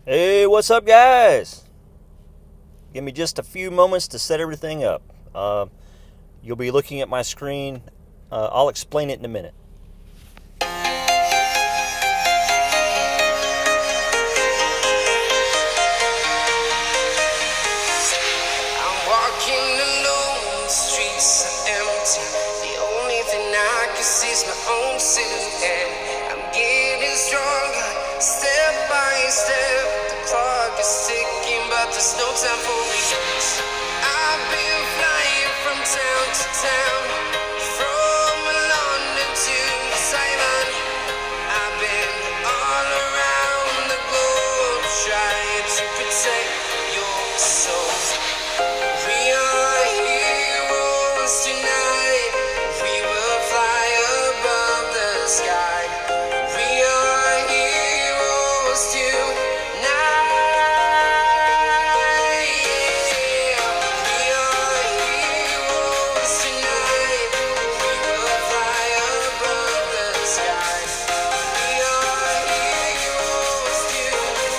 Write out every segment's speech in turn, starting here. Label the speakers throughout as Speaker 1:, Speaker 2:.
Speaker 1: Hey, what's up, guys? Give me just a few moments to set everything up. You'll be looking at my screen. I'll explain it in a minute.
Speaker 2: I'm walking alone, the streets are empty. The only thing I can see is my own silhouette. I'm getting stronger, step by step. The clock is ticking, but there's no time for me. I've been flying from town to town, from London to Taiwan. I've been all around the globe, trying to protect your soul. We are heroes tonight. We will fly above the sky. We are heroes tonight. Yeah. We are heroes tonight. We will fly above the sky. We are heroes tonight.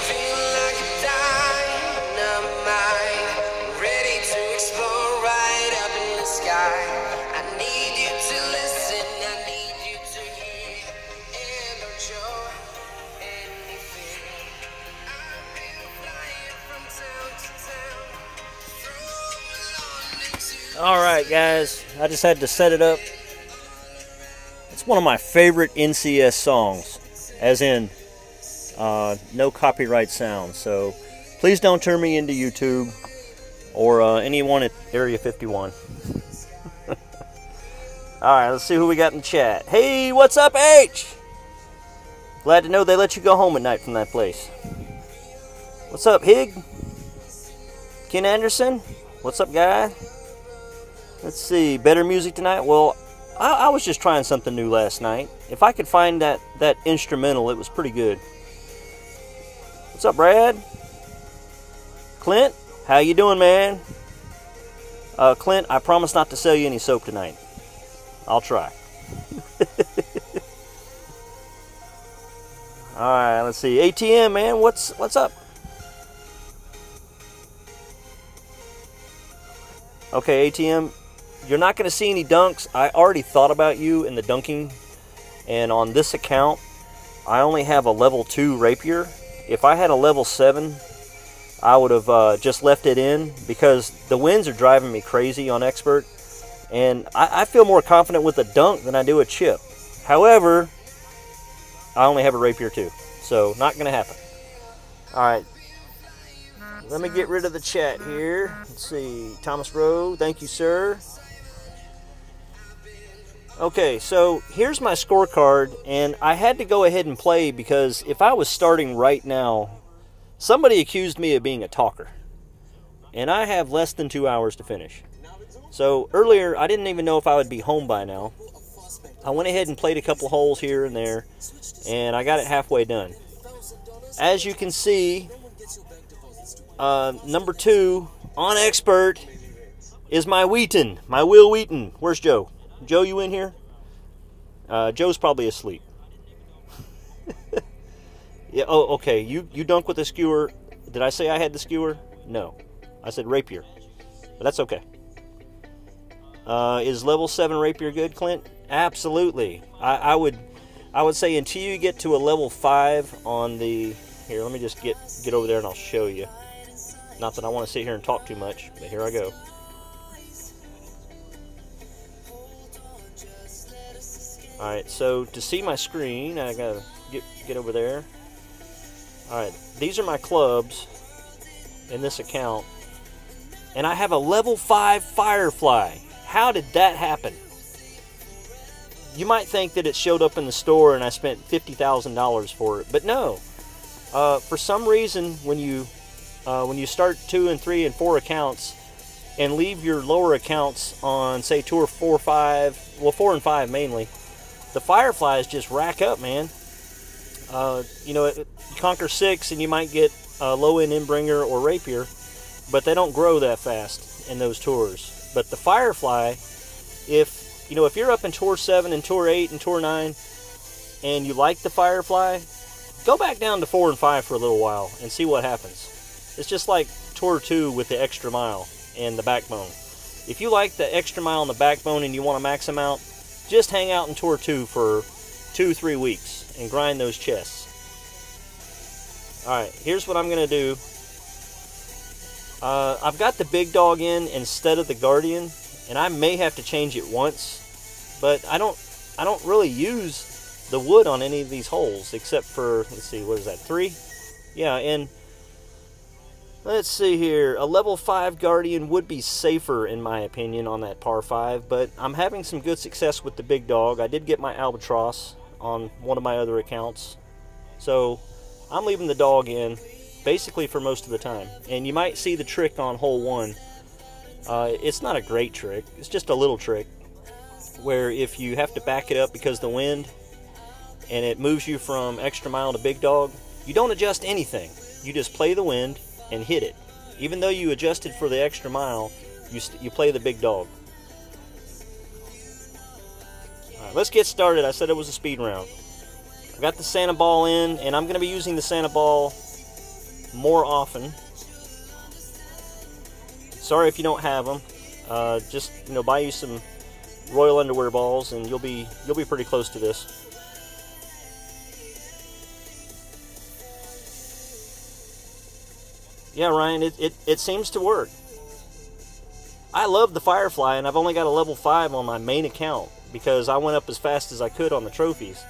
Speaker 2: Feel like a dynamite, ready to explode right up in the sky. I need you to listen, I need you to hear, and don't show anything. I've been flying from town to town, from London to
Speaker 1: All right, guys. I just had to set it up. It's one of my favorite NCS songs, as in no copyright sound. So please don't turn me into YouTube or anyone at Area 51. All right, let's see who we got in chat. Hey, what's up, H? Glad to know they let you go home at night from that place. What's up, Hig? Ken Anderson? What's up, guy? Let's see. Better music tonight? Well, I was just trying something new last night. If I could find that instrumental, it was pretty good. What's up, Brad? Clint? How you doing, man? Clint, I promise not to sell you any soap tonight. I'll try. Alright, let's see. ATM, man, what's up? Okay, ATM, you're not going to see any dunks. I already thought about you in the dunking. And on this account, I only have a level 2 rapier. If I had a level 7, I would have just left it in, because the winds are driving me crazy on expert. And I feel more confident with a dunk than I do a chip. However, I only have a rapier too. So, not going to happen. Alright. Let me get rid of the chat here. Let's see. Thomas Rowe, thank you, sir. Okay, so here's my scorecard, and I had to go ahead and play because if I was starting right now, somebody accused me of being a talker. And I have less than 2 hours to finish. So earlier, I didn't even know if I would be home by now. I went ahead and played a couple holes here and there, and I got it halfway done. As you can see, number 2 on expert is my Wheaton, my Will Wheaton. Where's Joe? Joe, you in here? Joe's probably asleep. Yeah. Oh, okay. You dunk with a skewer. Did I say I had the skewer? No. I said rapier. But that's okay. Is level 7 rapier good, Clint? Absolutely. I would say until you get to a level 5 on the... Here, let me just get over there and I'll show you. Not that I want to sit here and talk too much, but here I go. Alright, so to see my screen, I gotta get over there. Alright, these are my clubs in this account. And I have a level 5 Firefly. How did that happen? You might think that it showed up in the store and I spent $50,000 for it, but no. For some reason, when you start 2 and 3 and 4 accounts and leave your lower accounts on, say, 2 or 4 or 5, well, 4 and 5 mainly, the fireflies just rack up, man. You know, you conquer 6 and you might get a low-end Endbringer or Rapier, but they don't grow that fast in those tours. But the firefly, if you're up in tour 7 and tour 8 and tour 9 and you like the firefly, go back down to 4 and 5 for a little while and see what happens. It's just like tour 2 with the extra mile and the backbone. If you like the extra mile and the backbone and you want to max them out, just hang out in tour 2 for 2-3 weeks and grind those chests. Alright, here's what I'm going to do. I've got the big dog in instead of the Guardian, and I may have to change it once, but I don't really use the wood on any of these holes except for, let's see, what is that, 3? Yeah, and let's see here, a level 5 Guardian would be safer in my opinion on that par 5, but I'm having some good success with the big dog. I did get my Albatross on one of my other accounts, so I'm leaving the dog in basically for most of the time. And you might see the trick on hole 1. It's not a great trick, it's just a little trick where if you have to back it up because of the wind and it moves you from extra mile to big dog, you don't adjust anything. You just play the wind and hit it. Even though you adjusted for the extra mile, you play the big dog. Alright, let's get started. I said it was a speed round. I got the Santa Ball in, and I'm going to be using the Santa Ball more often. Sorry if you don't have them. Just buy you some Royal Underwear balls, and you'll be pretty close to this. Yeah, Ryan, it seems to work. I love the Firefly, and I've only got a level 5 on my main account because I went up as fast as I could on the trophies.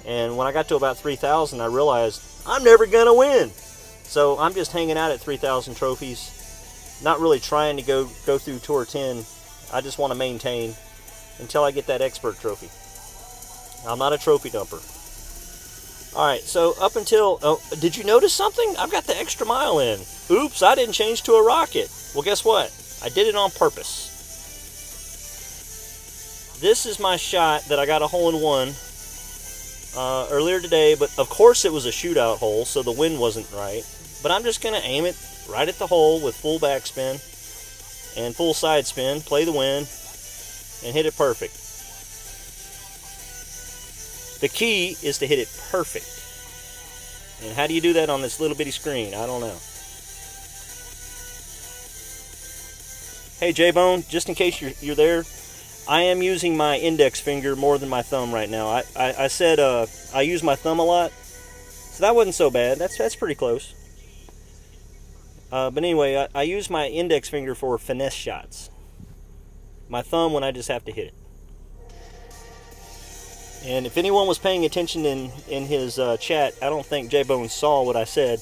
Speaker 1: And when I got to about 3,000, I realized I'm never going to win. So I'm just hanging out at 3,000 trophies, not really trying to go through Tour 10. I just want to maintain until I get that expert trophy. I'm not a trophy dumper. Alright, so up until... Oh, did you notice something? I've got the extra mile in. Oops, I didn't change to a rocket. Well, guess what? I did it on purpose. This is my shot that I got a hole-in-one earlier today, but of course it was a shootout hole, so the wind wasn't right. But I'm just going to aim it right at the hole with full backspin and full side spin, play the wind, and hit it perfect. The key is to hit it perfect. And how do you do that on this little bitty screen? I don't know. Hey J-Bone, just in case you're there, I am using my index finger more than my thumb right now. I said I use my thumb a lot, so that wasn't so bad. That's pretty close. But anyway, I use my index finger for finesse shots. My thumb when I just have to hit it. And if anyone was paying attention in his chat, I don't think J-Bone saw what I said.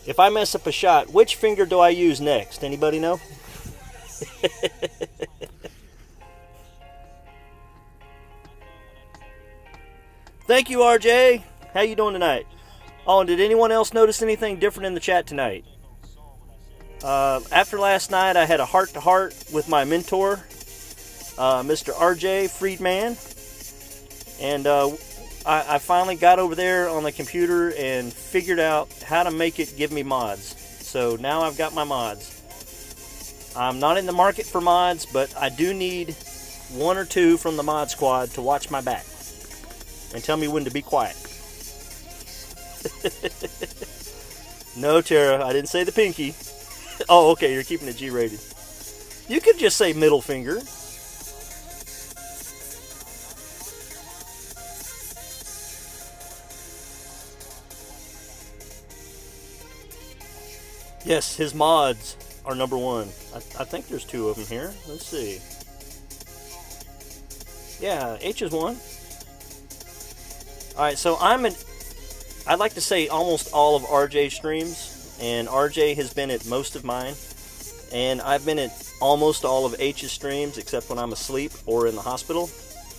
Speaker 1: If I mess up a shot, which finger do I use next? Anybody know? Thank you, RJ. How you doing tonight? Oh, and did anyone else notice anything different in the chat tonight? After last night, I had a heart-to-heart with my mentor, Mr. RJ Friedman, and I finally got over there on the computer and figured out how to make it give me mods. So now I've got my mods. I'm not in the market for mods, but I do need 1 or 2 from the mod squad to watch my back and tell me when to be quiet. No, Tara, I didn't say the pinky. Oh, okay, you're keeping it G-rated. You could just say middle finger. Yes, his mods are number 1. I think there's 2 of them here. Let's see. Yeah, H is 1. Alright, so I'd like to say almost all of RJ's streams, and RJ has been at most of mine, and I've been at almost all of H's streams except when I'm asleep or in the hospital.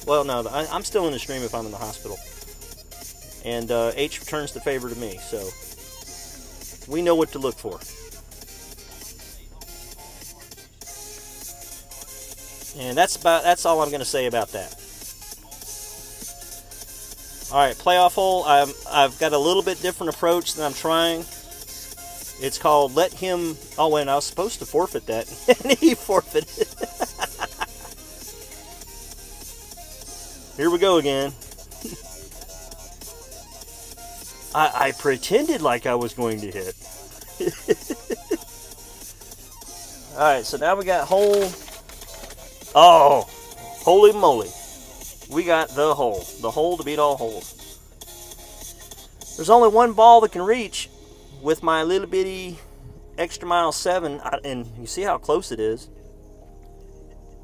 Speaker 1: Well, no, I'm still in the stream if I'm in the hospital. And H returns the favor to me, so we know what to look for. And that's all I'm going to say about that. All right, playoff hole. I've got a little bit different approach that I'm trying. It's called let him. Oh, wait, I was supposed to forfeit that, and he forfeited. Here we go again. I pretended like I was going to hit. All right, so now we got hole. Oh, holy moly. We got the hole to beat all holes. There's only one ball that can reach with my little bitty extra mile 7, and you see how close it is.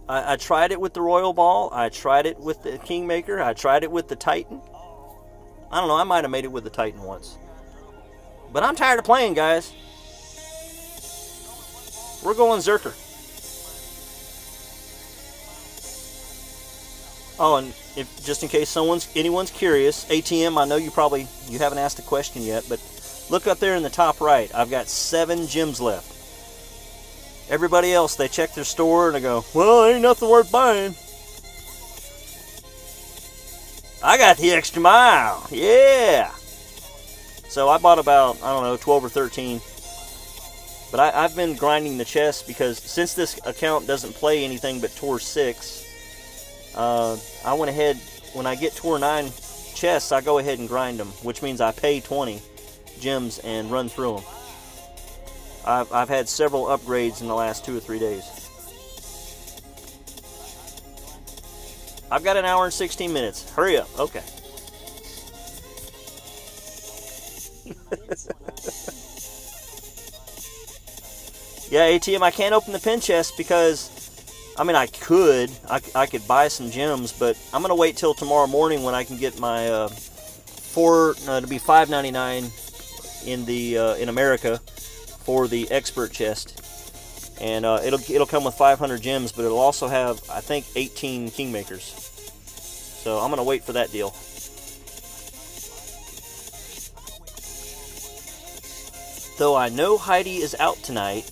Speaker 1: I tried it with the Royal Ball. I tried it with the Kingmaker. I tried it with the Titan. I don't know, I might have made it with the Titan once. But I'm tired of playing, guys. We're going Zerker. Oh, and if just in case anyone's curious, ATM, I know you haven't asked a question yet, but look up there in the top right. I've got 7 gems left. Everybody else, they check their store and they go, well, ain't nothing worth buying. I got the extra mile. Yeah. So I bought about, I don't know, 12 or 13. But I've been grinding the chests because since this account doesn't play anything but Tour 6, I went ahead, when I get Tour 9 chests, I go ahead and grind them, which means I pay 20 gems and run through them. I've had several upgrades in the last 2 or 3 days. I've got an hour and 16 minutes. Hurry up. Okay. Yeah, ATM, I can't open the pin chest because, I mean, I could buy some gems, but I'm going to wait till tomorrow morning when I can get my it'll be $5.99 in America for the expert chest. And it'll come with 500 gems, but it'll also have, I think, 18 Kingmakers. So I'm going to wait for that deal. Though I know Heidi is out tonight.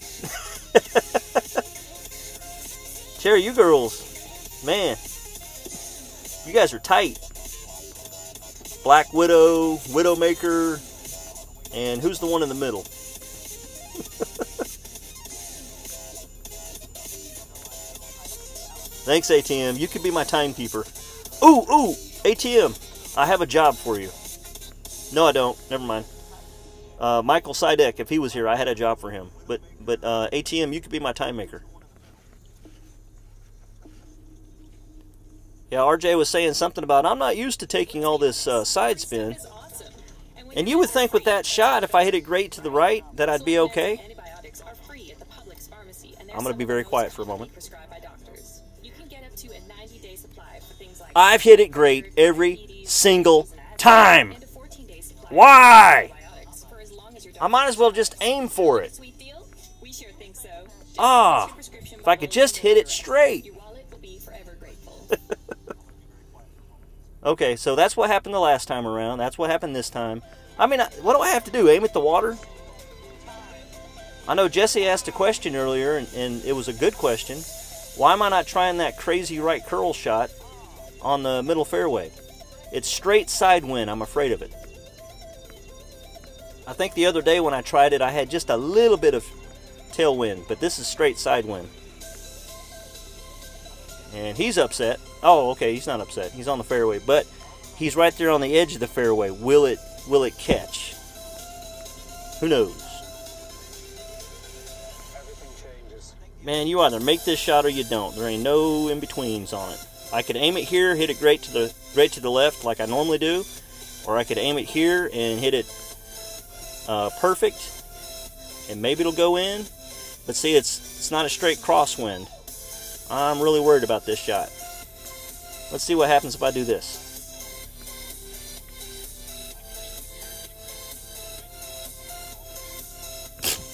Speaker 1: Terry, you girls, man, you guys are tight. Black Widow, Widowmaker, and who's the one in the middle? Thanks, ATM. You could be my timekeeper. Ooh, ATM, I have a job for you. No, I don't. Never mind. Michael Sidek, if he was here, I had a job for him. But ATM, you could be my time maker. Yeah, RJ was saying something about, I'm not used to taking all this side spin. And you would think with that shot, if I hit it great to the right, that I'd be okay. I'm going to be very quiet for a moment. I've hit it great every single time. Why? I might as well just aim for it. If I could just hit it straight. Okay, so that's what happened the last time around. That's what happened this time. I mean, what do I have to do? Aim at the water? I know Jesse asked a question earlier, and it was a good question. Why am I not trying that crazy right curl shot on the middle fairway? It's straight side wind. I'm afraid of it. I think the other day when I tried it, I had just a little bit of tailwind, but this is straight side wind. And he's upset. Oh, okay, he's not upset. He's on the fairway, but he's right there on the edge of the fairway. Will it catch? Who knows? Man, you either make this shot or you don't. There ain't no in-betweens on it. I could aim it here, hit it great to the left like I normally do, or I could aim it here and hit it perfect, and maybe it'll go in. But see, it's not a straight crosswind. I'm really worried about this shot. Let's see what happens if I do this.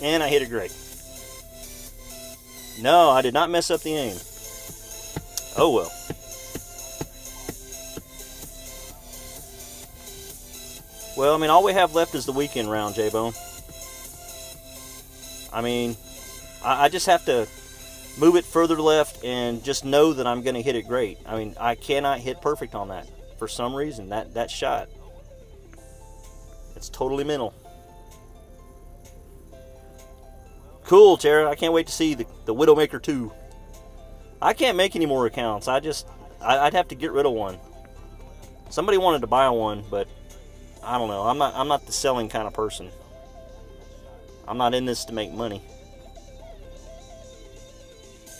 Speaker 1: And I hit it great. No, I did not mess up the aim. Oh well. Well, I mean, all we have left is the weekend round, J-Bone. I mean, I just have to move it further left, and just know that I'm going to hit it great. I mean, I cannot hit perfect on that. For some reason, that shot, it's totally mental. Cool, Tara. I can't wait to see the Widowmaker 2. I can't make any more accounts. I'd have to get rid of one. Somebody wanted to buy one, but I don't know. I'm not the selling kind of person. I'm not in this to make money.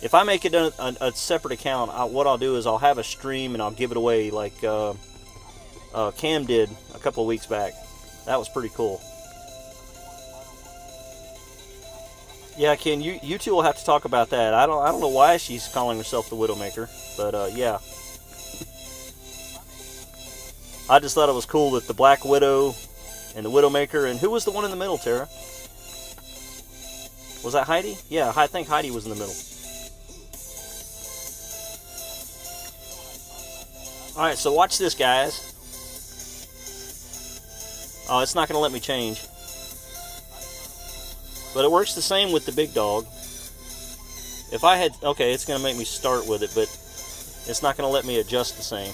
Speaker 1: If I make it a separate account, what I'll do is I'll have a stream and I'll give it away like Cam did a couple of weeks back. That was pretty cool. Yeah, Ken, you two will have to talk about that. I don't know why she's calling herself the Widowmaker, but yeah. I just thought it was cool that the Black Widow and the Widowmaker, and who was the one in the middle, Tara? Was that Heidi? Yeah, I think Heidi was in the middle. Alright, so watch this, guys. Oh, it's not going to let me change. But it works the same with the big dog. If I had... Okay, it's going to make me start with it, but it's not going to let me adjust the same.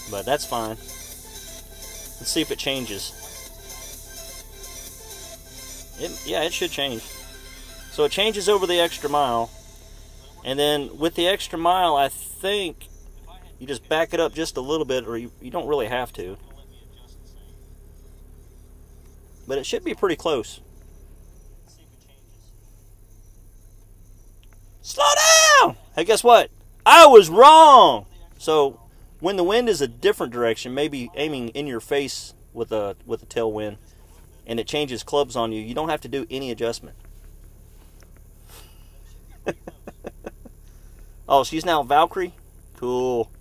Speaker 1: But that's fine. Let's see if it changes. Yeah, it should change. So it changes over the extra mile. And then with the extra mile, I think you just back it up just a little bit, or you don't really have to. But it should be pretty close. Slow down! Hey, guess what? I was wrong! So, when the wind is a different direction, maybe aiming in your face with a tailwind, and it changes clubs on you, you don't have to do any adjustment. Oh, she's now Valkyrie? Cool.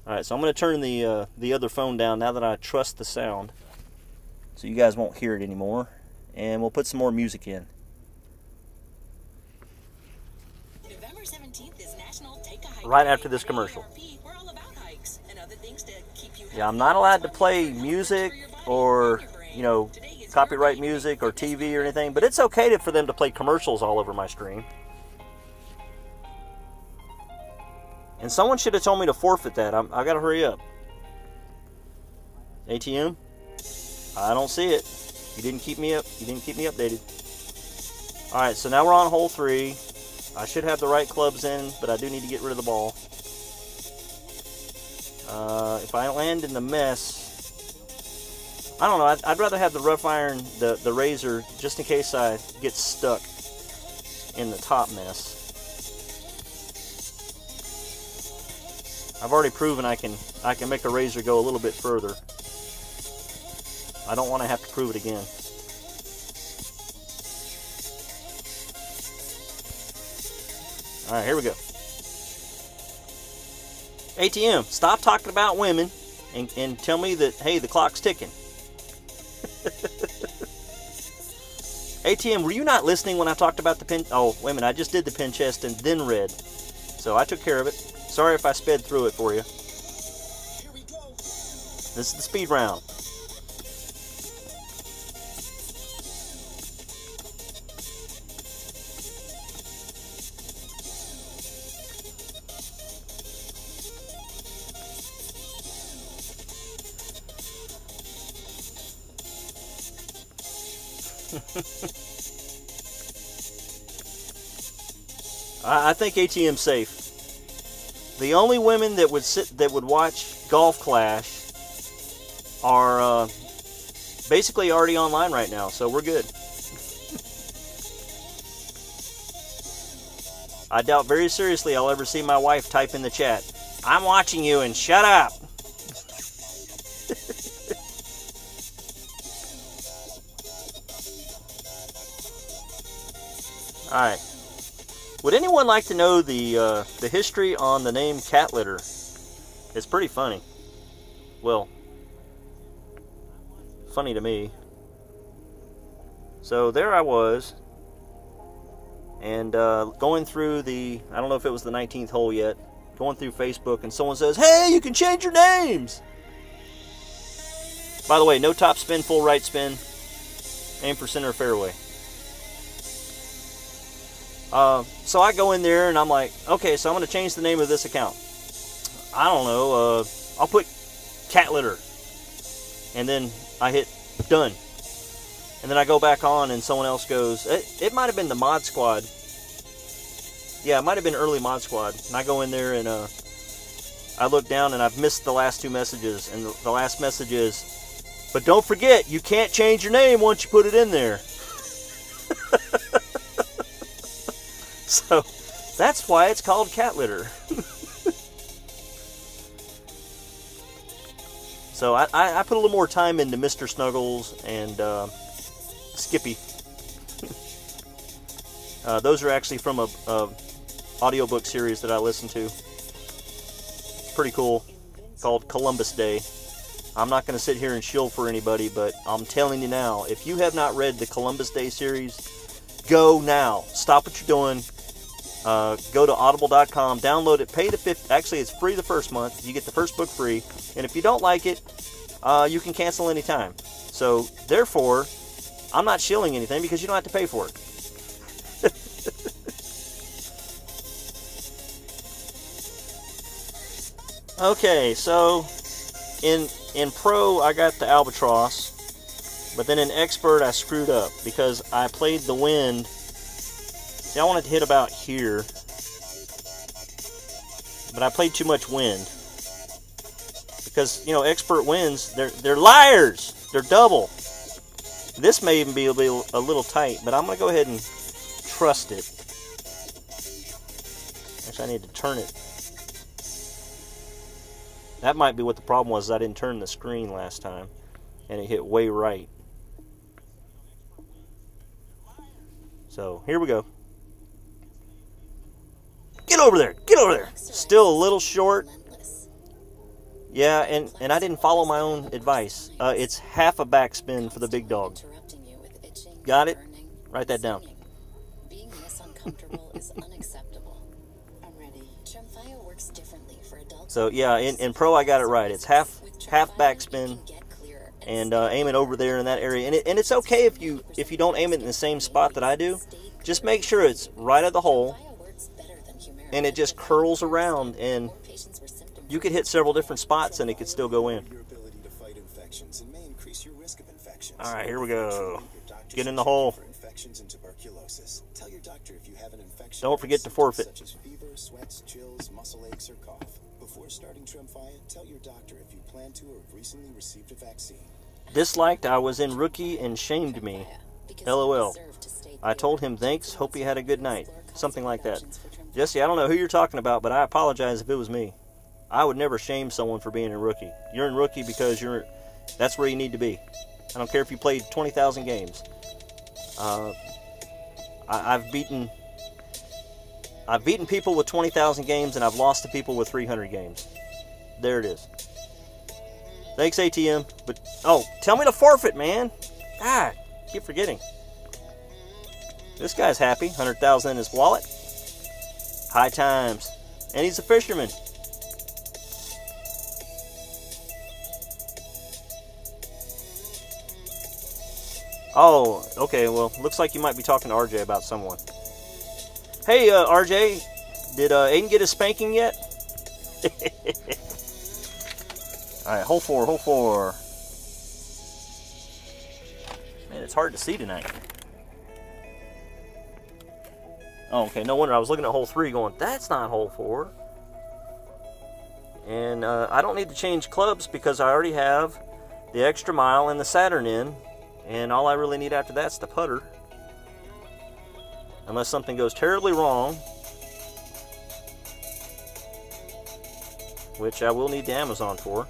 Speaker 1: Alright, so I'm going to turn the other phone down now that I trust the sound, so you guys won't hear it anymore, and we'll put some more music in.
Speaker 3: November 17th is National Take a Hike
Speaker 1: Right after this commercial.
Speaker 3: We're all about hikes and other things to keep you
Speaker 1: Yeah, I'm not allowed to play music or, you know, copyright music or TV or anything, but it's okay for them to play commercials all over my stream. And someone should have told me to forfeit that. I gotta hurry up. ATM? I don't see it. You didn't keep me up. You didn't keep me updated. Alright, so now we're on hole 3. I should have the right clubs in, but I do need to get rid of the ball. If I land in the mess, I don't know. I'd rather have the rough iron, the razor, just in case I get stuck in the top mess. I've already proven I can make a razor go a little bit further. I don't want to have to prove it again. Alright, here we go. ATM, stop talking about women and tell me that, hey, the clock's ticking. ATM, were you not listening when I talked about the pin? Oh, wait a minute, I just did the pin chest and then read. So I took care of it. Sorry if I sped through it for you. This is the speed round. I think ATM's safe. The only women that would watch Golf Clash are basically already online right now, so we're good. I doubt very seriously I'll ever see my wife type in the chat, "I'm watching you and shut up." Alright. Would anyone like to know the history on the name cat litter? It's pretty funny. Well, funny to me. So there I was, and going through the, I don't know if it was the 19th hole yet, going through Facebook, and someone says, "Hey, you can change your names!" By the way, no top spin, full right spin. Aim for center fairway. So I go in there and I'm like, okay, so I'm going to change the name of this account. I don't know. I'll put cat litter. And then I hit done. And then I go back on and someone else goes, it might have been the Mod Squad. Yeah, it might have been early Mod Squad. And I go in there and I look down and I've missed the last two messages. And the last message is, but don't forget, you can't change your name once you put it in there. So that's why it's called cat litter. So I put a little more time into Mr. Snuggles and Skippy. Those are actually from a audiobook series that I listen to. It's pretty cool, called Columbus Day. I'm not going to sit here and shill for anybody, but I'm telling you now, if you have not read the Columbus Day series, go now. Stop what you're doing. Go to audible.com, download it, pay the $50. Actually, it's free the first month. You get the first book free. And if you don't like it, you can cancel anytime. So, therefore, I'm not shilling anything because you don't have to pay for it. Okay, so in Pro, I got the Albatross, but then in Expert, I screwed up because I played the wind. See, I wanted to hit about here, but I played too much wind because, you know, Expert winds, they're liars. They're double. This may even be a little tight, but I'm going to go ahead and trust it. Actually, I need to turn it. That might be what the problem was. I didn't turn the screen last time, and it hit way right. So, here we go. Get over there! Get over there! Still a little short. Yeah, and I didn't follow my own advice. It's half a backspin for the big dog. Got it? Write that down.
Speaker 3: Being this uncomfortable is unacceptable. I'm ready. Trimfire works differently for adults.
Speaker 1: So yeah, in Pro I got it right. It's half backspin, and aim it over there in that area. And it's okay if you don't aim it in the same spot that I do. Just make sure it's right at the hole, and it just curls around, and you could hit several different spots and it could still go in. All right, here we go. Get in the hole. Don't forget to forfeit. Before starting Tremfya, tell your doctor if you plan to or have recently received a vaccine. Disliked I was in rookie and shamed me. LOL. I told him thanks, hope he had a good night. Something like that. Jesse, I don't know who you're talking about, but I apologize if it was me. I would never shame someone for being a rookie. You're in rookie because that's where you need to be. I don't care if you played 20,000 games. I've beaten people with 20,000 games, and I've lost to people with 300 games. There it is. Thanks, ATM. But oh, tell me to forfeit, man. Ah, keep forgetting. This guy's happy. 100,000 in his wallet. High times, and he's a fisherman. Oh, okay. Well, looks like you might be talking to RJ about someone. Hey, RJ, did Aiden get his spanking yet? All right, hole four. Man, it's hard to see tonight. Oh, okay, no wonder. I was looking at hole 3 going, that's not hole 4. And I don't need to change clubs because I already have the extra mile and the Saturn in. And all I really need after that's the putter. Unless something goes terribly wrong. Which I will need the Amazon for.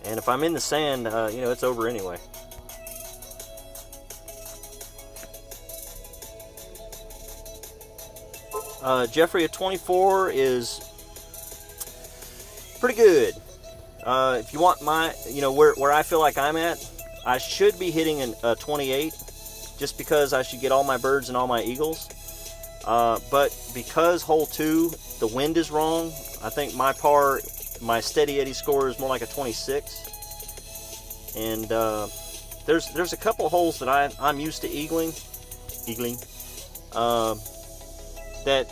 Speaker 1: And if I'm in the sand, you know, it's over anyway. Jeffrey at 24 is pretty good. If you want my, you know, where I feel like I'm at, I should be hitting a 28 just because I should get all my birds and all my eagles. But because hole 2, the wind is wrong, I think my steady Eddie score is more like a 26. and there's a couple holes that I'm used to eagling. That,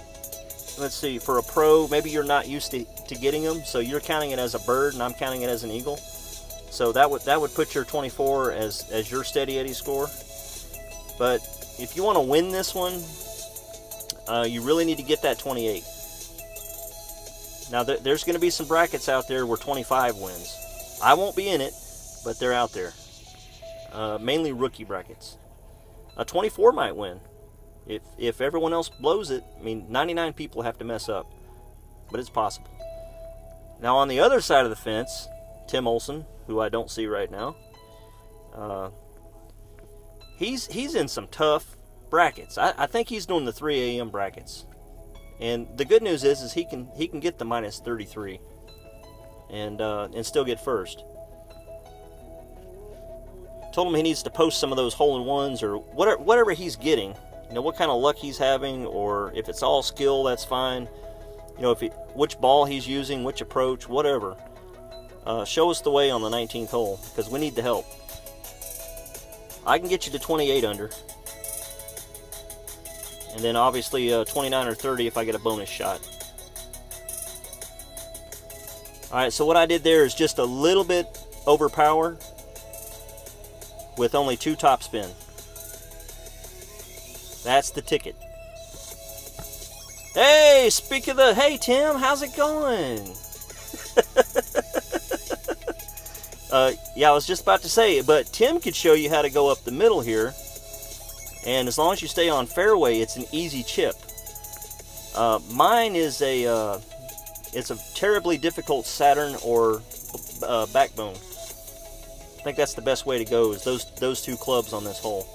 Speaker 1: let's see, for a pro, maybe you're not used to getting them, so you're counting it as a bird, and I'm counting it as an eagle. So that would put your 24 as your steady Eddie score. But if you want to win this one, you really need to get that 28. Now there's going to be some brackets out there where 25 wins. I won't be in it, but they're out there. Mainly rookie brackets. A 24 might win. If everyone else blows it, I mean, 99 people have to mess up, but it's possible. Now on the other side of the fence, Tim Olson, who I don't see right now, he's in some tough brackets. I think he's doing the 3 a.m. brackets, and the good news is he can get the minus 33, and still get first. Told him he needs to post some of those hole-in-ones or whatever he's getting. You know, what kind of luck he's having, or if it's all skill, that's fine. You know, which ball he's using, which approach, whatever. Show us the way on the 19th hole, because we need the help. I can get you to 28 under. And then obviously 29 or 30 if I get a bonus shot. Alright, so what I did there is just a little bit overpower with only 2 top spin. That's the ticket. Hey, hey Tim, how's it going? Yeah, I was just about to say, but Tim could show you how to go up the middle here, and as long as you stay on fairway, it's an easy chip. Mine is it's a terribly difficult Saturn or Backbone. I think that's the best way to go, is those 2 clubs on this hole.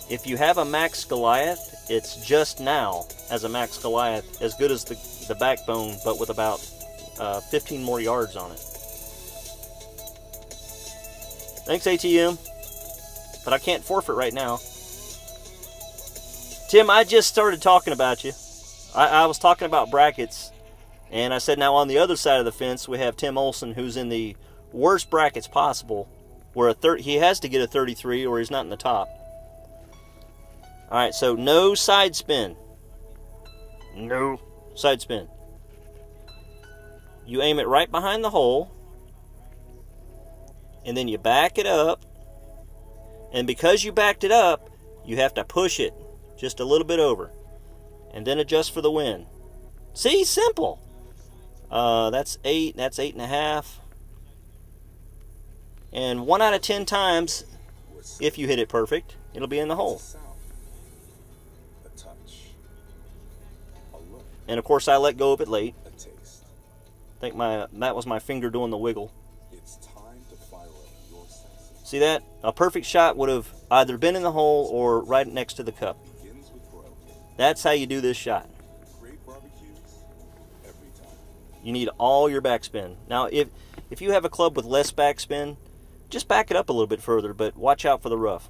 Speaker 1: If you have a Max Goliath, it's just now, as a Max Goliath, as good as the Backbone, but with about 15 more yards on it. Thanks, ATM. But I can't forfeit right now. Tim, I just started talking about you. I was talking about brackets, and I said now on the other side of the fence we have Tim Olson, who's in the worst brackets possible, where he has to get a 33 or he's not in the top. Alright, so no side spin. No side spin. You aim it right behind the hole, and then you back it up, and because you backed it up, you have to push it just a little bit over, and then adjust for the wind. See, simple. That's 8, that's 8.5, and 1 out of 10 times, if you hit it perfect, it'll be in the hole. And of course I let go of it late. I think that was my finger doing the wiggle. See that? A perfect shot would have either been in the hole or right next to the cup. That's how you do this shot. You need all your backspin. Now if you have a club with less backspin, just back it up a little bit further, but watch out for the rough.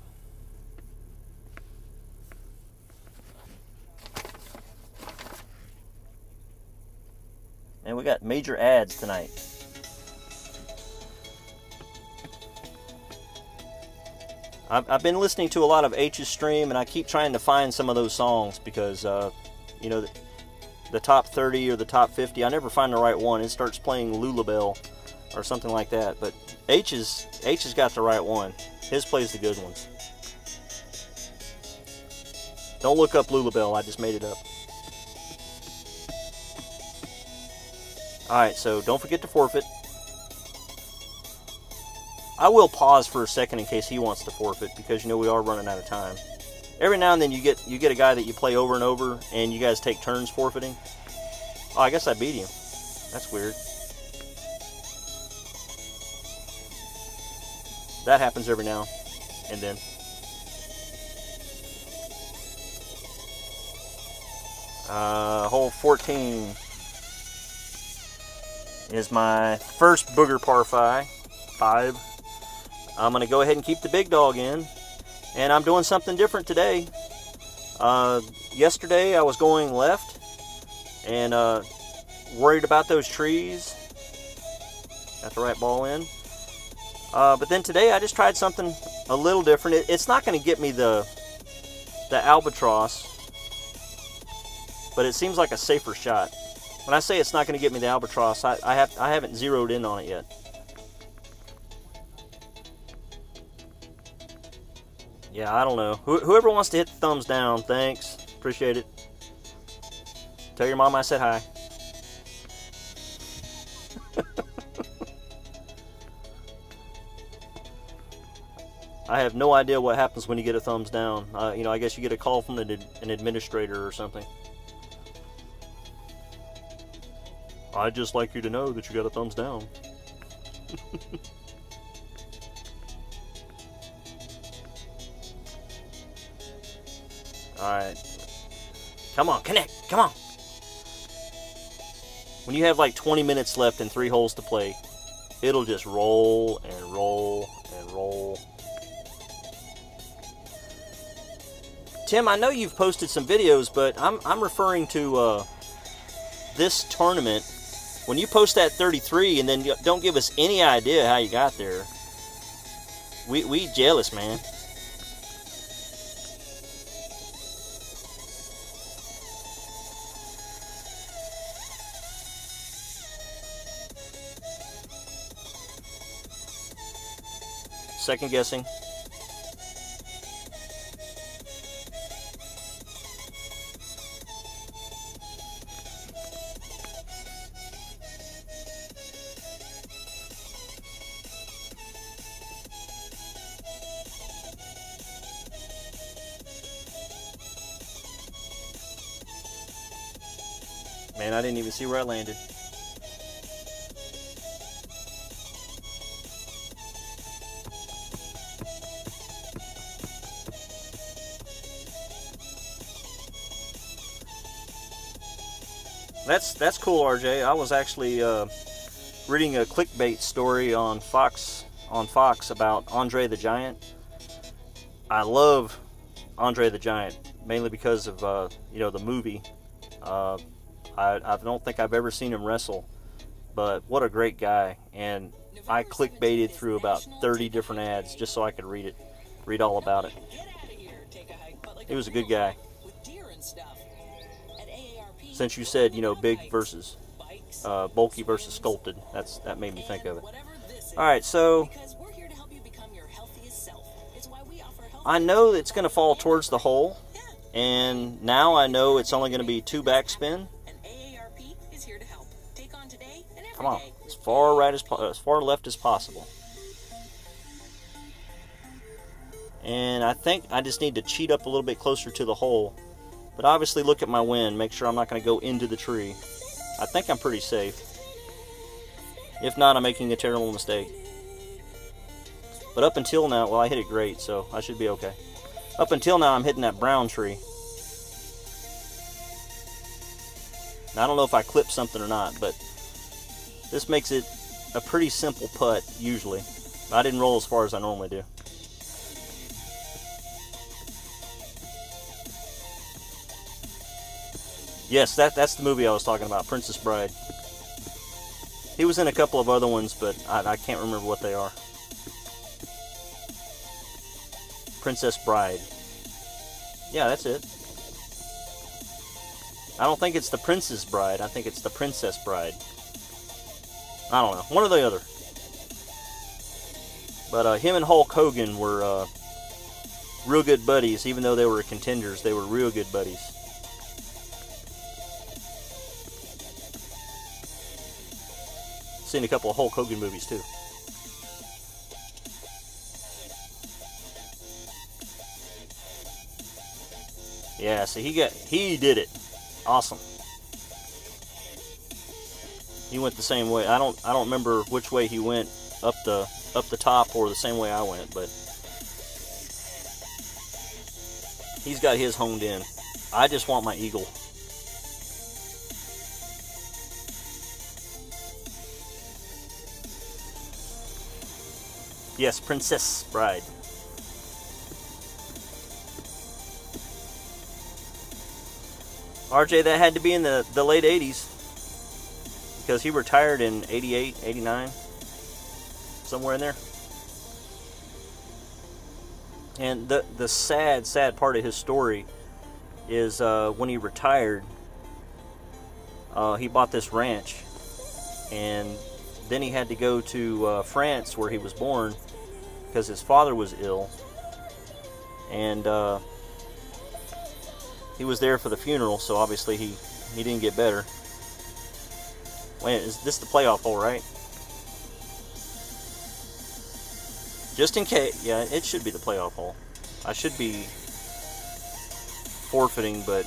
Speaker 1: And we got major ads tonight. I've been listening to a lot of H's stream, and I keep trying to find some of those songs because, you know, the top 30 or the top 50, I never find the right one. It starts playing Lullabelle or something like that. But H has got the right one. His plays the good ones. Don't look up Lullabelle. I just made it up. Alright, so don't forget to forfeit. I will pause for a second in case he wants to forfeit, because you know we are running out of time. Every now and then you get a guy that you play over and over, and you guys take turns forfeiting. Oh, I guess I beat him. That's weird. That happens every now and then. Hole 14 is my first booger par 5. I'm going to go ahead and keep the big dog in, and I'm doing something different today. Yesterday I was going left and worried about those trees. Got the right ball in. But then today I just tried something a little different. It's not going to get me the albatross, but it seems like a safer shot. When I say it's not going to get me the albatross, I haven't zeroed in on it yet. Yeah, I don't know. Whoever wants to hit the thumbs down, thanks. Appreciate it. Tell your mom I said hi. I have no idea what happens when you get a thumbs down. You know, I guess you get a call from an administrator or something. I'd just like you to know that you got a thumbs down. Alright. Come on, connect! Come on! When you have like 20 minutes left and 3 holes to play, it'll just roll and roll and roll. Tim, I know you've posted some videos, but I'm referring to this tournament. When you post that 33 and then you don't give us any idea how you got there, we jealous, man. Second guessing. Man, I didn't even see where I landed. That's cool, RJ. I was actually reading a clickbait story on Fox about Andre the Giant. I love Andre the Giant mainly because of you know, the movie. I don't think I've ever seen him wrestle, but what a great guy. And I clickbaited through about 30 different ads just so I could read all about it. He was a good guy. Since you said, you know, big versus bulky versus sculpted, that made me think of it. Alright, so I know it's going to fall towards the hole, and now I know it's only going to be 2 backspin. Come on, as far left as possible. And I think I just need to cheat up a little bit closer to the hole. But obviously look at my wind, make sure I'm not going to go into the tree. I think I'm pretty safe. If not, I'm making a terrible mistake. But up until now, well, I hit it great, so I should be okay. Up until now, I'm hitting that brown tree. Now, I don't know if I clipped something or not, but this makes it a pretty simple putt, usually. I didn't roll as far as I normally do. Yes, that's the movie I was talking about, Princess Bride. He was in a couple of other ones, but I can't remember what they are. Princess Bride. Yeah, that's it. I don't think it's the Princess Bride. I think it's the Princess Bride. I don't know. One or the other. But him and Hulk Hogan were real good buddies. Even though they were contenders, they were real good buddies. Seen a couple of Hulk Hogan movies too. Yeah, so he did it. Awesome. He went the same way. I don't remember which way he went up the top or the same way I went, but he's got his honed in. I just want my eagle. Yes, Princess Bride. RJ, that had to be in the late 80s. Because he retired in 88, 89. Somewhere in there. And the sad part of his story is when he retired, he bought this ranch, and then he had to go to France, where he was born, because his father was ill, and he was there for the funeral. So obviously he didn't get better. Wait, is this the playoff hole, right? Just in case, yeah, it should be the playoff hole. I should be forfeiting, but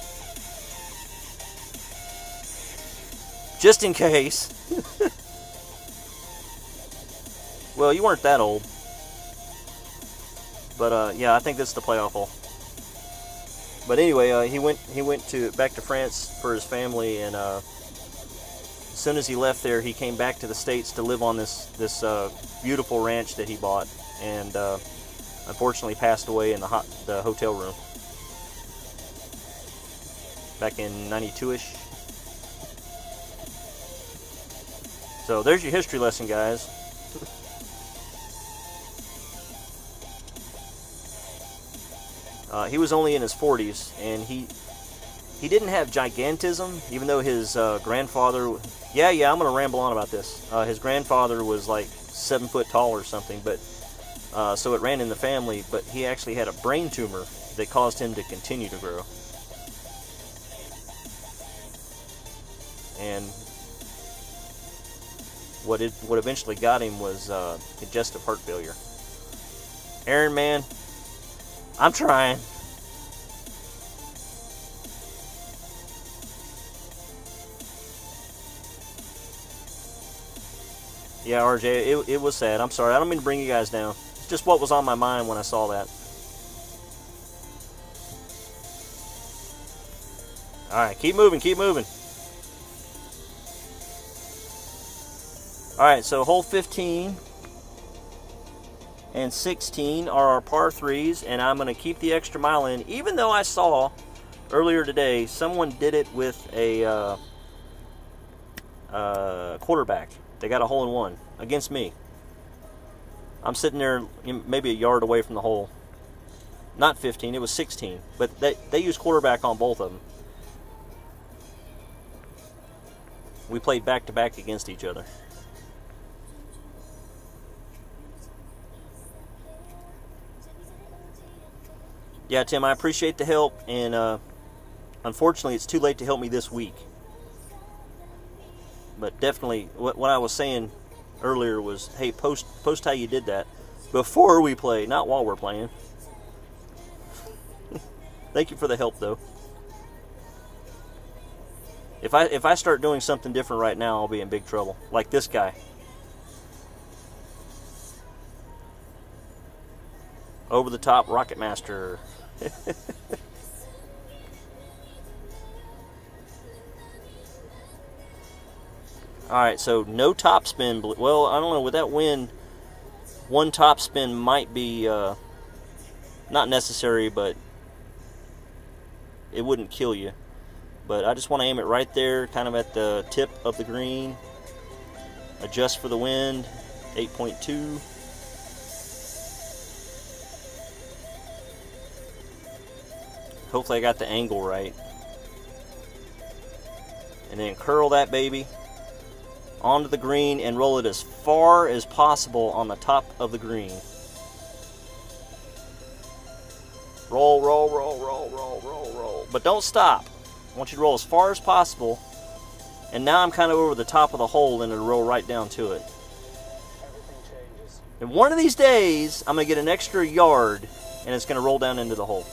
Speaker 1: just in case. Well, you weren't that old, but yeah, I think this is the playoff hole. But anyway, he went back to France for his family, and as soon as he left there, he came back to the States to live on this beautiful ranch that he bought, and unfortunately passed away in the hotel room back in 92-ish. So there's your history lesson, guys. He was only in his 40s, and he didn't have gigantism, even though his grandfather... Yeah, I'm going to ramble on about this. His grandfather was like 7 foot tall or something, but so it ran in the family, but he actually had a brain tumor that caused him to continue to grow. And what eventually got him was congestive heart failure. Aaron, man, I'm trying. Yeah, RJ, it was sad. I'm sorry. I don't mean to bring you guys down. It's just what was on my mind when I saw that. Alright, keep moving, keep moving. Alright, so hole 15 and 16 are our par 3s, and I'm going to keep the extra mile in, even though I saw earlier today someone did it with a quarterback. They got a hole-in-one against me. I'm sitting there maybe a yard away from the hole. Not 15, it was 16. But they used quarterback on both of them. We played back-to-back against each other. Yeah, Tim, I appreciate the help, and unfortunately it's too late to help me this week. But definitely, what I was saying earlier was, hey, post how you did that before we play, not while we're playing. Thank you for the help, though. If I start doing something different right now, I'll be in big trouble. Like this guy. Over the top Rocket Master. Alright, so no top spin. Well, I don't know, with that wind, one top spin might be not necessary, but it wouldn't kill you. But I just want to aim it right there, kind of at the tip of the green. Adjust for the wind, 8.2. Hopefully I got the angle right. And then curl that baby onto the green and roll it as far as possible on the top of the green. Roll, roll, roll, roll, roll, roll, roll. But don't stop. I want you to roll as far as possible. And now I'm kind of over the top of the hole and it'll roll right down to it. And one of these days, I'm going to get an extra yard and it's going to roll down into the hole.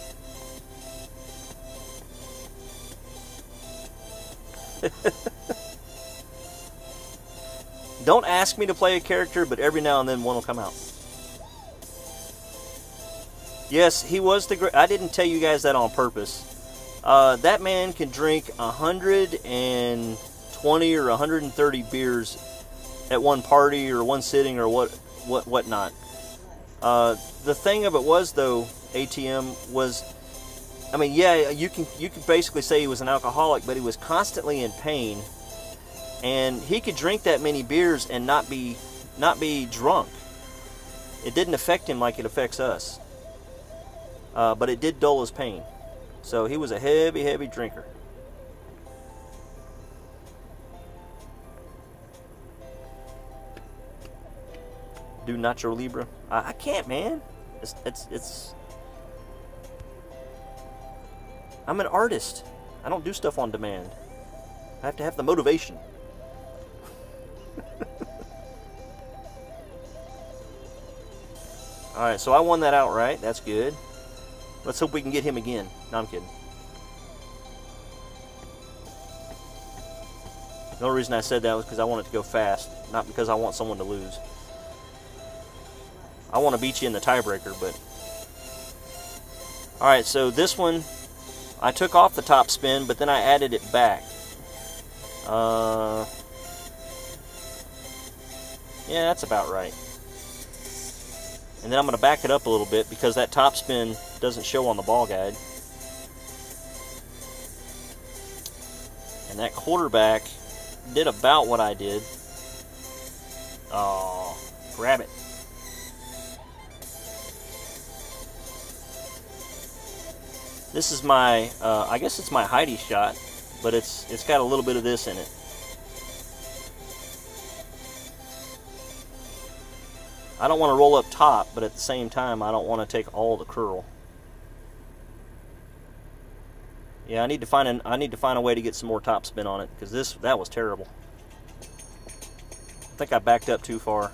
Speaker 1: Don't ask me to play a character, but every now and then one will come out. Yes, he was the great. I didn't tell you guys that on purpose. That man can drink 120 or 130 beers at one party or one sitting or whatnot. The thing of it was, though, ATM was, I mean, yeah, you can basically say he was an alcoholic, but he was constantly in pain. And he could drink that many beers and not be drunk. It didn't affect him like it affects us. but it did dull his pain. So he was a heavy, heavy drinker. Do Nacho Libre. I can't, man. It's. I'm an artist. I don't do stuff on demand. I have to have the motivation. Alright, so I won that outright. That's good. Let's hope we can get him again. No, I'm kidding. The only reason I said that was because I want it to go fast, not because I want someone to lose. I want to beat you in the tiebreaker, but... Alright, so this one, I took off the top spin, but then I added it back. Yeah, that's about right. And then I'm going to back it up a little bit because that top spin doesn't show on the ball guide. And that quarterback did about what I did. Oh, grab it. This is my, I guess it's my Heidi shot, but it's got a little bit of this in it. I don't want to roll up top, but at the same time, I don't want to take all the curl. Yeah, I need to find a way to get some more top spin on it because that was terrible. I think I backed up too far.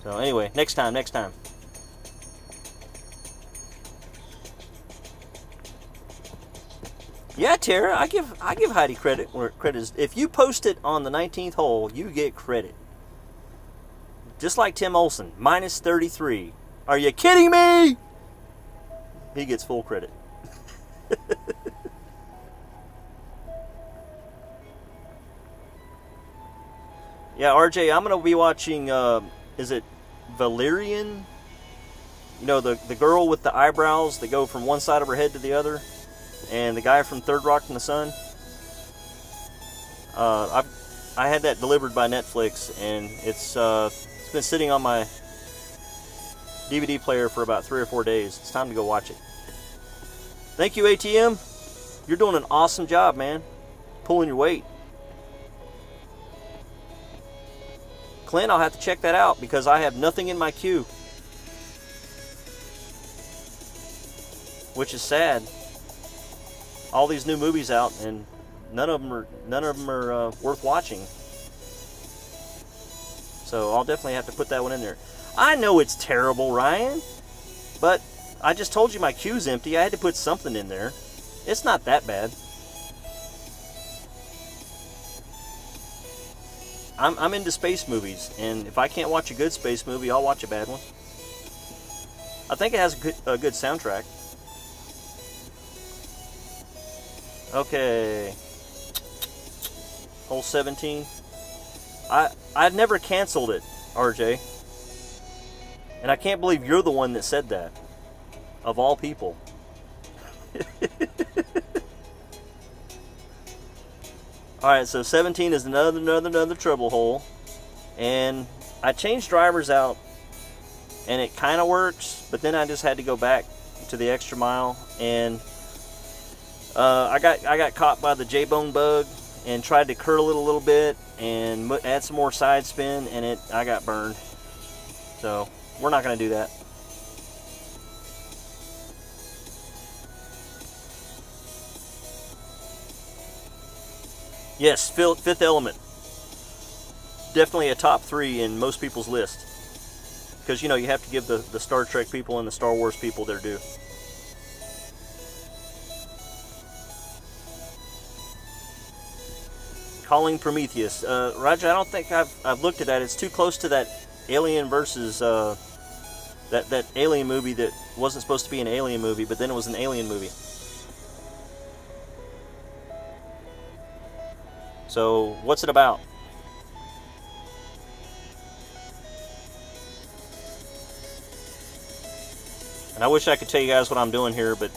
Speaker 1: So anyway, next time. Yeah, Tara, I give Heidi credit where credit is. If you post it on the 19th hole, you get credit. Just like Tim Olson, minus 33. Are you kidding me? He gets full credit. Yeah, RJ, I'm going to be watching, is it Valerian? You know, the girl with the eyebrows that go from one side of her head to the other? And the guy from Third Rock from the Sun? I had that delivered by Netflix, and it's been sitting on my DVD player for about 3 or 4 days. It's time to go watch it. Thank you, ATM. You're doing an awesome job, man. Pulling your weight. Clint, I'll have to check that out because I have nothing in my queue. Which is sad. All these new movies out, and none of them are worth watching. So I'll definitely have to put that one in there. I know it's terrible, Ryan, but I just told you my queue's empty. I had to put something in there. It's not that bad. I'm into space movies, and if I can't watch a good space movie, I'll watch a bad one. I think it has a good soundtrack. Okay. Hole 17. I've never canceled it, RJ. And I can't believe you're the one that said that. Of all people. Alright, so 17 is another treble hole. And I changed drivers out. And it kind of works. But then I just had to go back to the extra mile. And I got caught by the J-bone bug. And tried to curl it a little bit. And add some more side spin. And I got burned. So we're not going to do that. Yes, Fifth Element. Definitely a top 3 in most people's list. Because, you know, you have to give the Star Trek people and the Star Wars people their due. Calling Prometheus. Roger, I don't think I've looked at that. It's too close to that Alien versus... that Alien movie that wasn't supposed to be an Alien movie, but then it was an Alien movie. So, what's it about? And I wish I could tell you guys what I'm doing here, but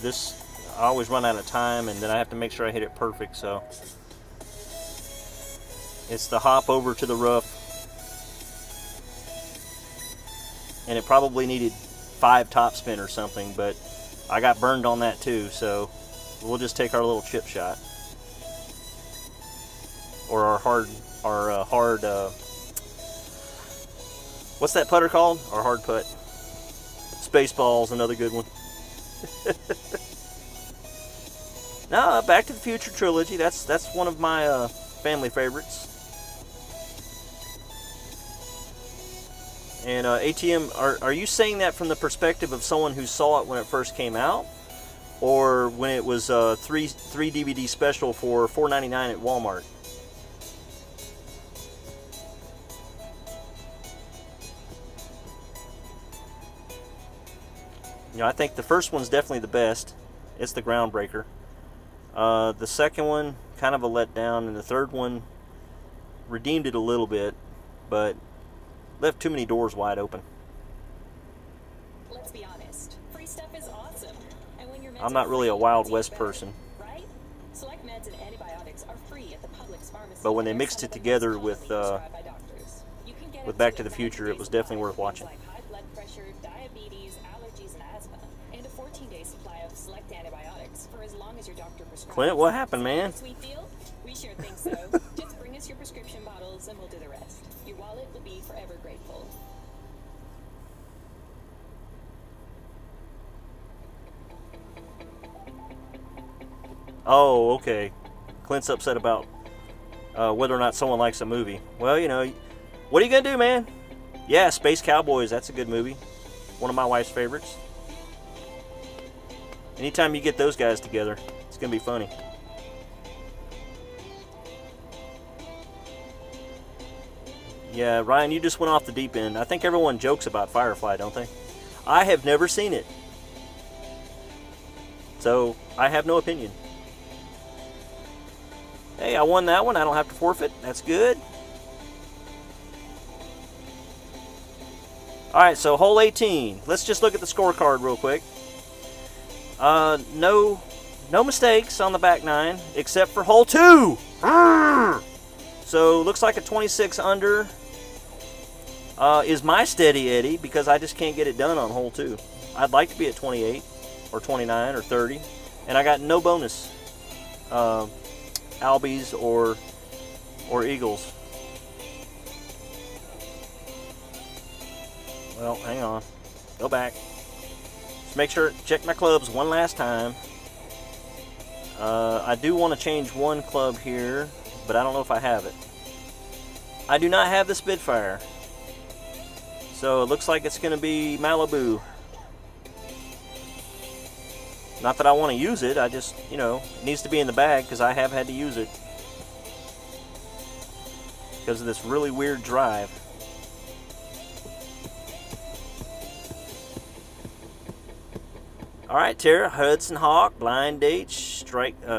Speaker 1: I always run out of time, and then I have to make sure I hit it perfect, so. It's the hop over to the rough. And it probably needed 5 topspin or something, but I got burned on that too, so we'll just take our little chip shot. Or our hard, what's that putter called? Our hard putt. Spaceball's another good one. No, Back to the Future trilogy, that's one of my family favorites. And ATM, are you saying that from the perspective of someone who saw it when it first came out? Or when it was a 3 DVD special for $4.99 at Walmart? You know, I think the first one's definitely the best. It's the groundbreaker. The second one, kind of a letdown, and the third one redeemed it a little bit, but left too many doors wide open.
Speaker 3: Let's be honest, free stuff is awesome. And when you're
Speaker 1: I'm not really a Wild West person.
Speaker 3: Right? Select meds and antibiotics are free at the Publix pharmacy.
Speaker 1: But when they mixed it together with Back to the Future, it was definitely worth watching.
Speaker 3: Like high blood pressure, diabetes, allergies, and asthma, and a 14-day supply of select antibiotics for as long as your doctor prescribes.
Speaker 1: Clint, what happened, man?
Speaker 3: Sweet deal? We sure think so. Just bring us your prescription bottles and we'll do the rest. Your wallet will be forever grateful.
Speaker 1: Oh, okay. Clint's upset about whether or not someone likes a movie. Well, you know, what are you going to do, man? Yeah, Space Cowboys, that's a good movie. One of my wife's favorites. Anytime you get those guys together, it's going to be funny. Yeah, Ryan, you just went off the deep end. I think everyone jokes about Firefly, don't they? I have never seen it. So, I have no opinion. Hey, I won that one. I don't have to forfeit. That's good. Alright, so hole 18. Let's just look at the scorecard real quick. No mistakes on the back 9, except for hole 2. So, looks like a 26 under is my steady Eddie, because I just can't get it done on hole 2. I'd like to be at 28, or 29, or 30, and I got no bonus. Albies or Eagles. Well, hang on. Go back. Just make sure, check my clubs one last time. I do want to change one club here, but I don't know if I have it. I do not have the Spitfire. So it looks like it's going to be Malibu. Not that I want to use it, I just, you know, it needs to be in the bag because I have had to use it. Because of this really weird drive. Alright, Tara, Hudson Hawk, blind date, shrinking,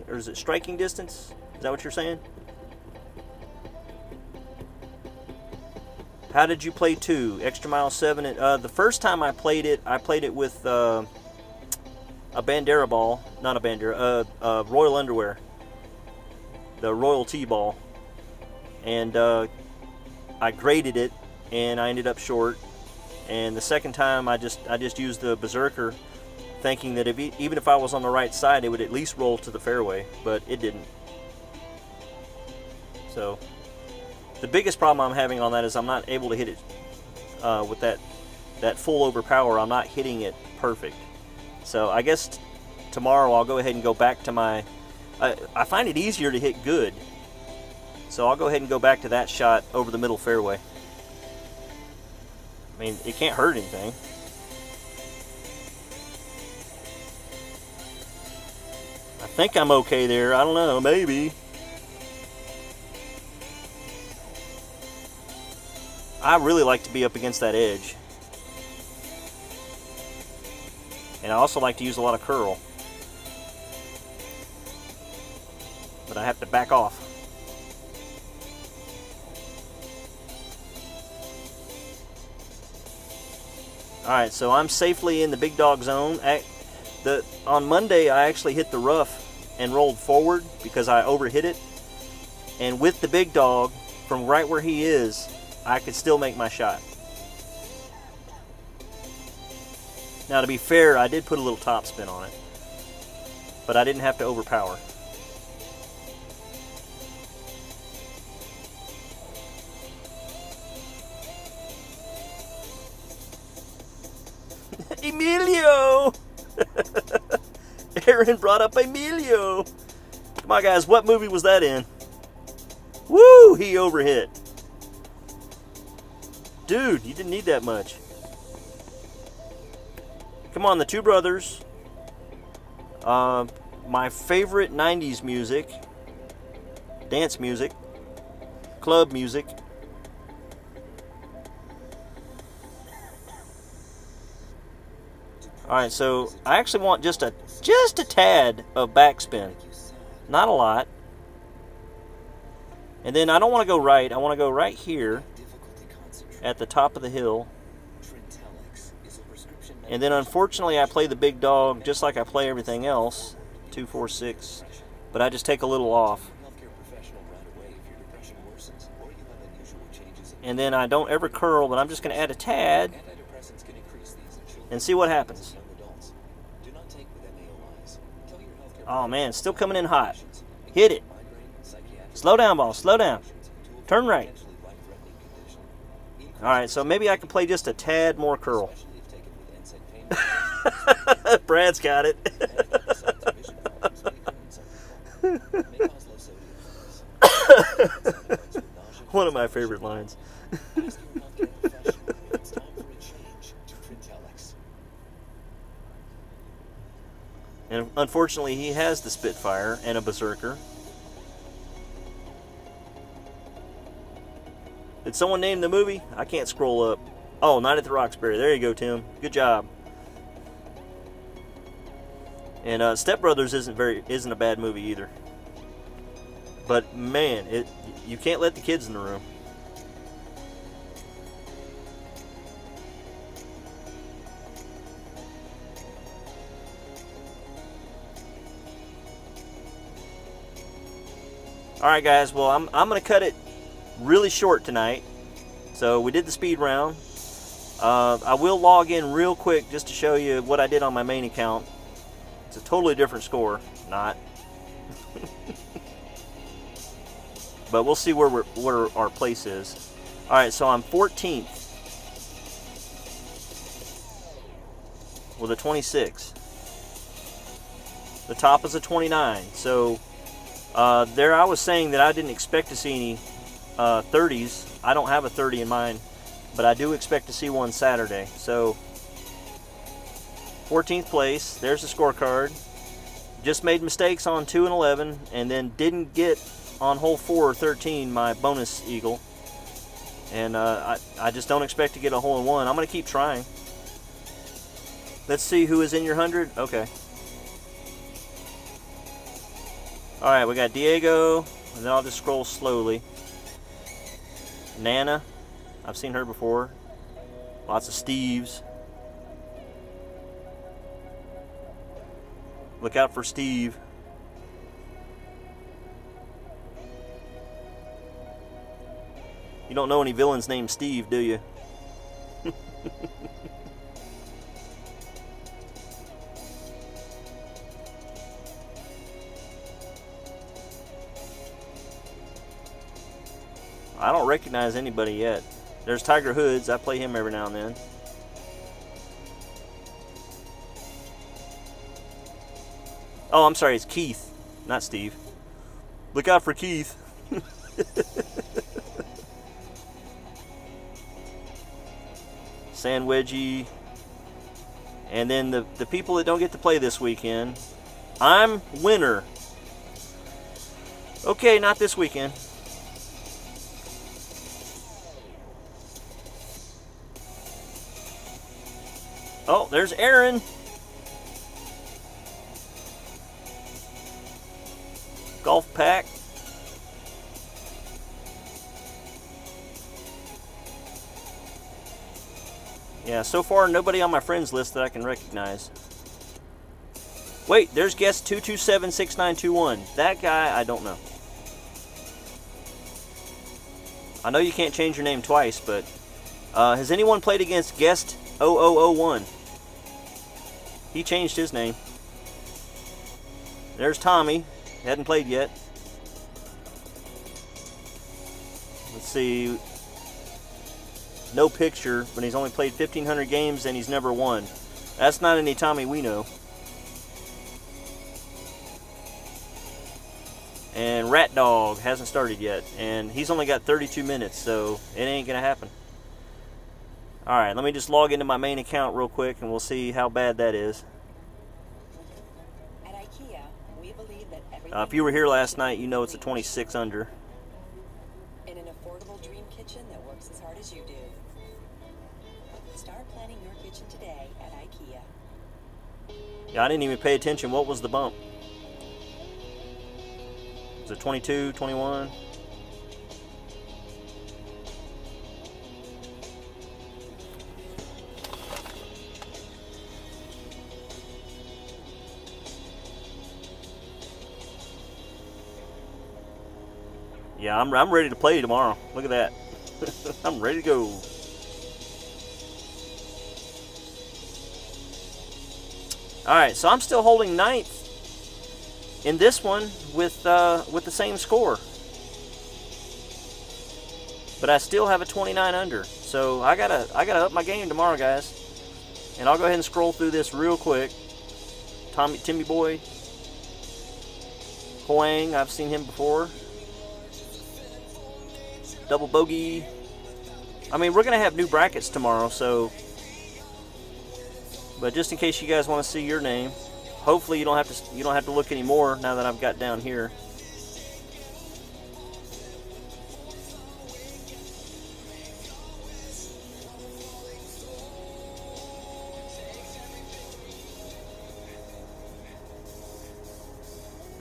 Speaker 1: or is it striking distance? Is that what you're saying? How did you play 2? Extra Mile 7. The first time I played it with a Bandera ball. Not a Bandera, Royal Underwear. The Royal T-ball. And I graded it, and I ended up short. And the second time I just used the Berserker, thinking that even if I was on the right side, it would at least roll to the fairway. But it didn't. So the biggest problem I'm having on that is I'm not able to hit it with that full overpower. I'm not hitting it perfect. So I guess tomorrow I'll go ahead and go back to my... I find it easier to hit good. So I'll go ahead and go back to that shot over the middle fairway. I mean, it can't hurt anything. I think I'm okay there. I don't know, maybe. I really like to be up against that edge. And I also like to use a lot of curl. But I have to back off. Alright, so I'm safely in the big dog zone. On Monday, I actually hit the rough and rolled forward because I overhit it. And with the big dog, from right where he is, I could still make my shot. Now, to be fair, I did put a little top spin on it, but I didn't have to overpower. Emilio! Aaron brought up Emilio. Come on, guys. What movie was that in? Woo! He overhit. Dude, you didn't need that much. Come on, the Two Brothers. My favorite 90s music. Dance music. Club music. Alright, so I actually want just a tad of backspin. Not a lot. And then I don't want to go right. I want to go right here at the top of the hill. And then unfortunately I play the big dog just like I play everything else. 2, 4, 6. But I just take a little off. And then I don't ever curl, but I'm just going to add a tad and see what happens. Oh man, still coming in hot. Hit it. Slow down, ball. Slow down. Turn right. Alright, so maybe I can play just a tad more curl. Brad's got it. One of my favorite lines. And unfortunately, he has the Spitfire and a Berserker. Did someone name the movie? I can't scroll up. Oh, Night at the Roxbury. There you go, Tim. Good job. And Step Brothers isn't a bad movie either. But man, you can't let the kids in the room. Alright guys, well I'm going to cut it really short tonight. So we did the speed round. I will log in real quick just to show you what I did on my main account. It's a totally different score. Not. But we'll see where our place is. Alright, so I'm 14th with a 26. The top is a 29. So there I was saying that I didn't expect to see any 30s. I don't have a 30 in mind, but I do expect to see one Saturday. So 14th place, there's the scorecard. Just made mistakes on 2 and 11, and then didn't get on hole 4 or 13 my bonus eagle. And I just don't expect to get a hole in one. I'm going to keep trying. Let's see who is in your 100. Okay. Alright, we got Diego, and then I'll just scroll slowly. Nana, I've seen her before. Lots of Steves. Look out for Steve. You don't know any villains named Steve, do you? I don't recognize anybody yet. There's Tiger Hoods. I play him every now and then. Oh, I'm sorry. It's Keith, not Steve. Look out for Keith. Sandwedgie. And then the people that don't get to play this weekend. I'm winner. Okay, not this weekend. Oh, there's Aaron. Golf pack. Yeah, so far nobody on my friends list that I can recognize. Wait, there's guest 2276921. That guy, I don't know. I know you can't change your name twice, but has anyone played against guest 0001? He changed his name. There's Tommy. He hadn't played yet. Let's see. No picture, but he's only played 1,500 games and he's never won. That's not any Tommy we know. And Rat Dog hasn't started yet, and he's only got 32 minutes, so it ain't gonna happen. Alright, let me just log into my main account real quick and we'll see how bad that is.
Speaker 3: At IKEA, we believe that
Speaker 1: If you were here last night, you know it's a 26 under.
Speaker 3: in an affordable dream kitchen that works as hard as you do. Start planning your kitchen today at IKEA.
Speaker 1: Yeah, I didn't even pay attention. What was the bump? Was it 22, 21? Yeah, I'm ready to play tomorrow. Look at that. I'm ready to go. Alright, so I'm still holding ninth in this one with the same score. But I still have a 29 under. So I gotta up my game tomorrow, guys. And I'll go ahead and scroll through this real quick. Timmy Boy. Huang, I've seen him before. Double Bogey. I mean, we're gonna have new brackets tomorrow, so. But just in case you guys want to see your name, hopefully you don't have to look anymore now that I've got down here.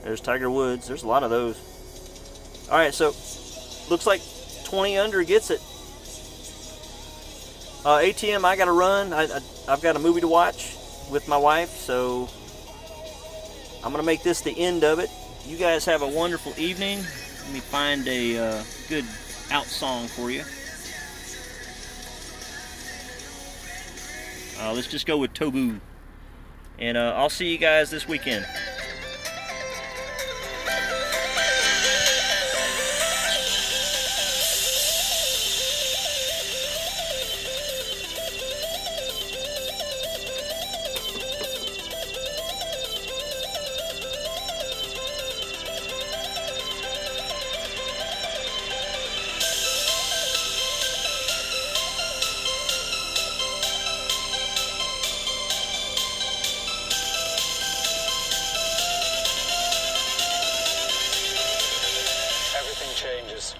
Speaker 1: There's Tiger Woods. There's a lot of those. All right, so looks like 20 under gets it. ATM, I got to run. I've got a movie to watch with my wife, so I'm going to make this the end of it. You guys have a wonderful evening. Let me find a good out song for you. Let's just go with Tobu. And I'll see you guys this weekend.
Speaker 4: Everything changes.